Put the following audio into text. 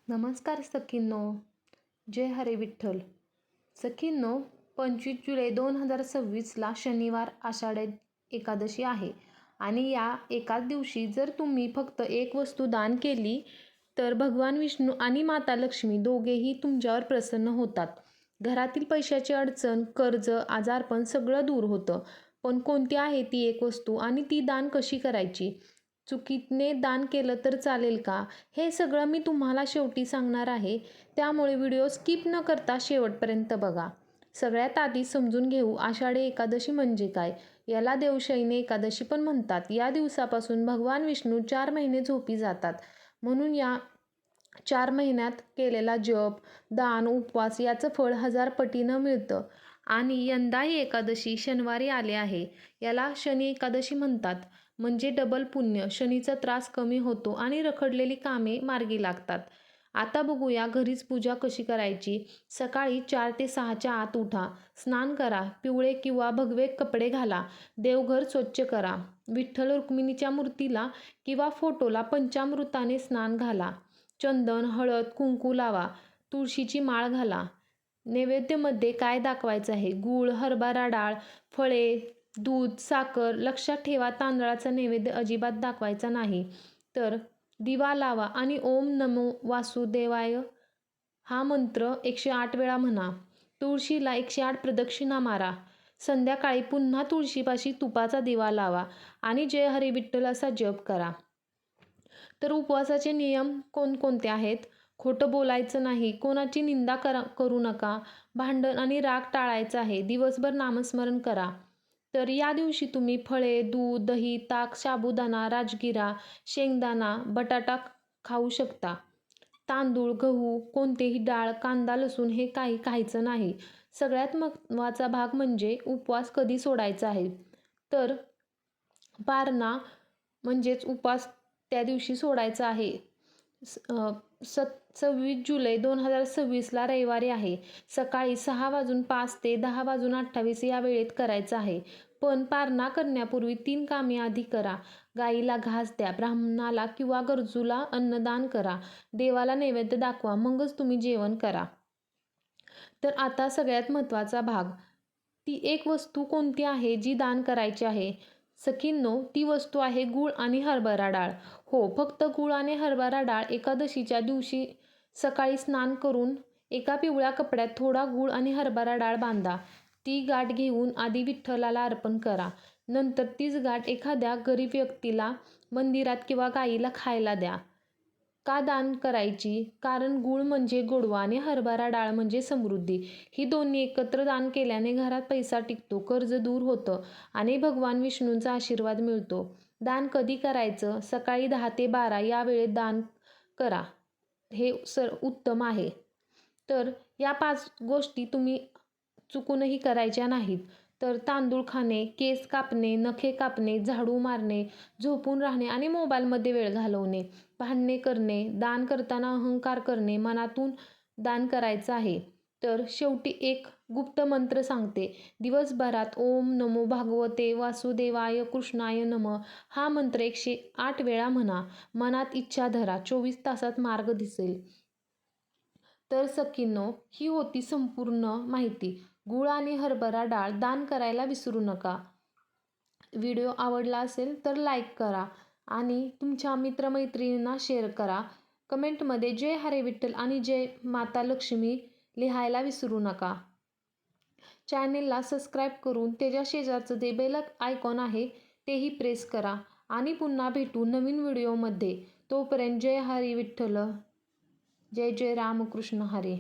नमस्कार सखींनो, जय हरे विठ्ठल. सखींनो, 25 जुलै 2026ला शनिवार आषाढी एकादशी आहे आणि या एकाच दिवशी जर तुम्ही फक्त एक वस्तू दान केली तर भगवान विष्णू आणि माता लक्ष्मी दोघेही तुमच्यावर प्रसन्न होतात. घरातील पैशाची अडचण, कर्ज, आजारपण सगळं दूर होतं. पण कोणती आहे ती एक वस्तू आणि ती दान कशी करायची? चुकीने दान केलं तर चालेल का? हे सगळं मी तुम्हाला शेवटी सांगणार आहे. त्यामुळे व्हिडिओ स्किप न करता शेवटपर्यंत बघा. सगळ्यात आधी समजून घेऊ आषाढी एकादशी म्हणजे काय? याला देवशयनी एकादशी पण म्हणतात. या दिवसापासून भगवान विष्णू 4 महिने झोपी जातात. म्हणून या 4 महिन्यात केलेला जप, दान, उपवास याचं फळ 1000 पटीनं मिळतं. आणि यंदा ही एकादशी शनिवारी आली आहे. याला शनी एकादशी म्हणतात. म्हणजे डबल पुण्य. शनीचा त्रास कमी होतो आणि रखडलेली कामे मार्गी लागतात. आता बघूया घरीच पूजा कशी करायची. सकाळी 4 ते 6च्या आत उठा. स्नान करा. पिवळे किंवा भगवे कपडे घाला. देवघर स्वच्छ करा. विठ्ठल रुक्मिणीच्या मूर्तीला किंवा फोटोला पंचामृताने स्नान घाला. चंदन, हळद, कुंकू लावा. तुळशीची माळ घाला. नैवेद्यामध्ये काय दाखवायचं आहे? गूळ, हरभरा डाळ, फळे, दूध, साखर. लक्षात ठेवा, तांदळाचा नैवेद्य अजिबात दाखवायचा नाही. तर दिवा लावा आणि ओम नमो वासुदेवाय हा मंत्र 108 वेळा म्हणा. तुळशीला 108 प्रदक्षिणा मारा. संध्याकाळी पुन्हा तुळशीपाशी तुपाचा दिवा लावा आणि जय हरी विठ्ठल असा जप करा. तर उपवासाचे नियम कोणकोणते आहेत? खोटं बोलायचं नाही. कोणाची निंदा करू नका. भांडण आणि राग टाळायचा आहे. दिवसभर नामस्मरण करा. तर या दिवशी तुम्ही फळे, दूध, दही, ताक, साबुदाणा, राजगिरा, शेंगदाणा, बटाटा खाऊ शकता. तांदूळ, गहू, कोणतेही डाळ, कांदा, लसूण हे काही खायचं नाही. सगळ्यात महत्त्वाचा भाग म्हणजे उपवास कधी सोडायचा आहे. तर पारणा म्हणजेच उपवास त्या दिवशी सोडायचा आहे. 26 जुलै 2026ला रविवारी आहे. सकाळी 6:05 ते 10:28 या वेळेत करायचं आहे. पण पारणा करण्यापूर्वी 3 कामे आधी करा. गाईला घास द्या. ब्राह्मणाला किंवा गरजूला अन्नदान करा. देवाला नैवेद्य दाखवा. मगच तुम्ही जेवण करा. तर आता सगळ्यात महत्त्वाचा भाग. ती एक वस्तू कोणती आहे जी दान करायची आहे? सखींनो, ती वस्तू आहे गूळ आणि हरभरा डाळ. हो, फक्त गूळ आणि हरभरा डाळ. एकादशीच्या दिवशी सकाळी स्नान करून एका पिवळ्या कपड्यात थोडा गूळ आणि हरभरा डाळ बांधा. ती गाठ घेऊन आधी विठ्ठलाला अर्पण करा. नंतर तीच गाठ एखाद्या गरीब व्यक्तीला, मंदिरात किंवा गाईला खायला द्या. का दान करायची? कारण गूळ म्हणजे गोडवा आणि हरभरा डाळ म्हणजे समृद्धी. ही दोन्ही एकत्र दान केल्याने घरात पैसा टिकतो, कर्ज दूर होतं आणि भगवान विष्णूंचा आशीर्वाद मिळतो. दान कधी करायचं? सकाळी 10 ते 12 या वेळेत दान करा. हे उत्तम आहे. तर या 5 गोष्टी तुम्ही चुकूनही करायच्या नाहीत. तर तांदूळ खाणे, केस कापणे, नखे कापणे, झाडू मारणे, झोपून राहणे आणि मोबाईलमध्ये वेळ घालवणे, भांडणे करणे, दान करताना अहंकार करणे, मनातून दान करायचं आहे. तर शेवटी एक गुप्त मंत्र सांगते. दिवसभरात ओम नमो भगवते वासुदेवाय कृष्णाय नमः हा मंत्र 108 वेळा म्हणा. मनात इच्छा धरा. 24 तासात मार्ग दिसेल. तर सखींनो, ही होती संपूर्ण माहिती. गूळ आणि हरभरा डाळ दान करायला विसरू नका. व्हिडिओ आवडला असेल तर लाईक करा आणि तुमच्या मित्रमैत्रिणींना शेअर करा. कमेंटमध्ये जय हरे विठ्ठल आणि जय माता लक्ष्मी लिहायला विसरू नका. चॅनेलला सबस्क्राईब करून त्याच्या शेजारचं जे बेल आयकॉन आहे तेही प्रेस करा आणि पुन्हा भेटू नवीन व्हिडिओमध्ये. तोपर्यंत जय हरी विठ्ठल. जय जय रामकृष्ण हरी.